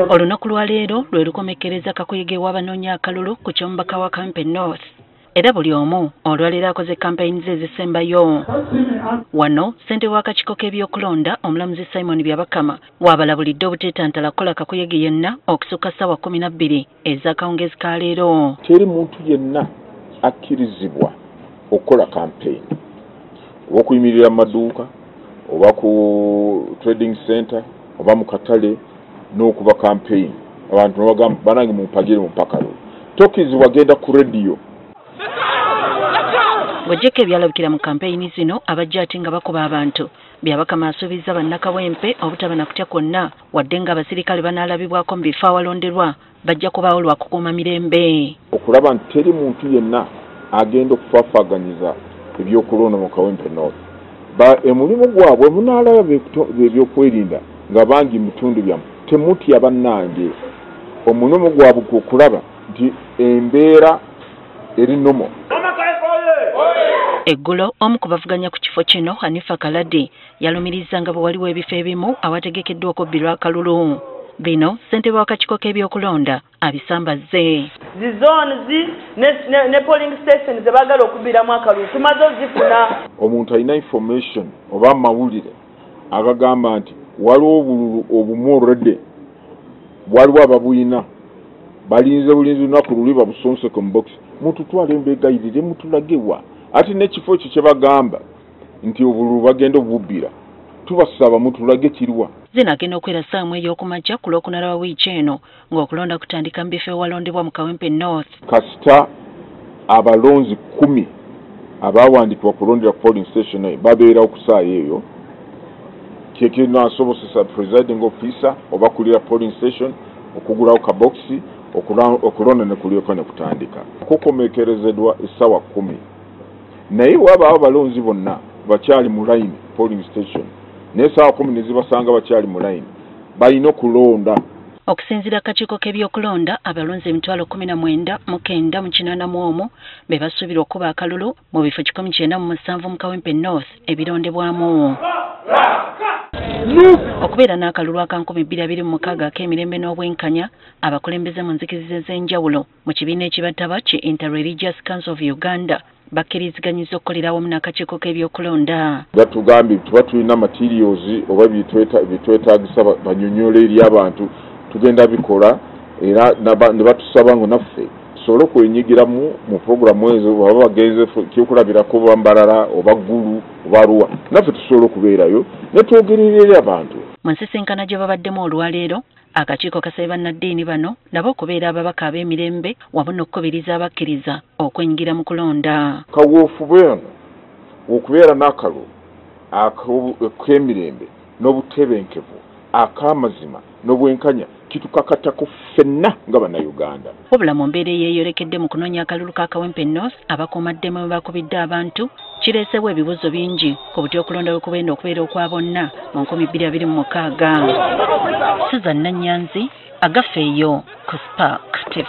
Olunaku lwa leero lwe lukomekereza kakuyege w'abanoonya akalulu ku ky'omubaka wa Campaign North. Era buli omu olwaleero akoze campaign ze ezisembayo. Wano ssentebe w'akakiiko k'ebyokulonda omulamuzi Simon Byabakama w'abalabulidde obuteetantala kukola kakuyege yenna okusukka ssaawa 12 ez'akawungeezi ka leero. Teri muntu yenna akkirizibwa okukola campaign okuyimirira mu maduuka oba ku trading center oba mu katale n'okuba campaign abantu nabagamba banange mupagire mu mpakalo tokkirizibwa genda ku radio. Wajjeko ebyalabikira mu kampeyini zino abajja ati nga bakuba abantu. Byabakama asuubiza bannakawempe obutaba na kutya kwonna wadde nga abasirikale banaalabibwako mu bifo awalonderwa bajja kubaawo lwa kukuuma mirembe. Okulaba nti teri muntu yenna agenda okufaafaganyiza ebyokulonda mu Kawempe North. Emulimu gwabwe munaalaba ebyokwerinda nga bangi mu bitundu byammwe temutya bannange. Omulimu gwabwe okulaba nti embeera eri nomo. Eggulo omu ku bavuganya ku kifo kino Hanifa Kalade yalumiriza nga bwe waliwo ebifo ebimu awategekeddwa okubbirwa akalulu. Bino ssentebe w'akakiiko k'ebyokulonda abisambaze. Zizones ne polling stations zebaagala okubbiramu akalulu tumaze ozifuna. Omuntu alina information oba amawulire agagamba nti waliwo obululu obumu already waliwo ababuyina balinze bulinzi lunaku luli babusonseke mu box mututwale mbegayirire mutulagewa ati n'ekifo ekyo kye bagamba nti obululu bagenda obubbira tubasaba mutulage kiriwa. Zinagenda okwera ssaawa ey'okumakya ku lwokunala wa wiiki eno ng'okulonda kutandika mu bifo ewalondebwa mu Kawempe North. Kasita abalonzi 10 abaawandikibwa kulondera polling station babeerawo ku ssaawa eyo kyekinasobosesa presiding officer oba kulira polling station okugulawo kabokisi okulonda ne kulyoka ne kutandika. Kukomekerezedwa essaawa 10 naye wabaawo abalonzi bonna bakyali mu line polling station n'essaawa 10 ne zibasanga bakyali mu line balina okulonda. Okusinziira akakiiko k'ebyokulonda abalonzi 19,981 be basuubirwa okuba akalulu mu bifo 197 mu Kawempe North ebirondebwamu. Okubeera n'akalulu aka 2026 ak'emirembe n'obwenkanya abakulembeze mu nzikiriza ez'enjawulo mu kibiina ekibataba ki Interreligious Council of Uganda bakkiriziganyizza okukolera awamu n'akakiiko k'ebyokulonda. Batugambye tuba tulina materials oba bitwetaagisa banyonyola eri abantu tugenda bikola era ne batusaba ngo naffe tusobole okwenyigiramu mu puroguramu ezo baba bagenze kyokulabirako bambalala oba ggulu oba Arua naffe tusobole okubeerayo ne twogerera eri abantu. Mu nsisinkana gye babaddemu olwaleero akakiiko kasabye bannaddiini bano nabo okubeera ababaka ab'emirembe wamu n'okukubiriza abakkiriza okwenyigira mu kulonda. Kawoofubeeno okubeera n'akalulu ak'emirembe n'obutebenkevu ak'amazima n'obwenkanya kitukakatako ffenna nga bannayuganda. Wabula mu mbeera eyeeyolekedde mu kunoonya akalulu ka Kawempe North abakuumaddemu bwe bakubidde abantu kireesewo ebibuuzo bingi ku buti okulonda bwe kubenda okubeera okwa bonna mu 2026. Susan Nanyanzi agafeeyo ku Spark TV.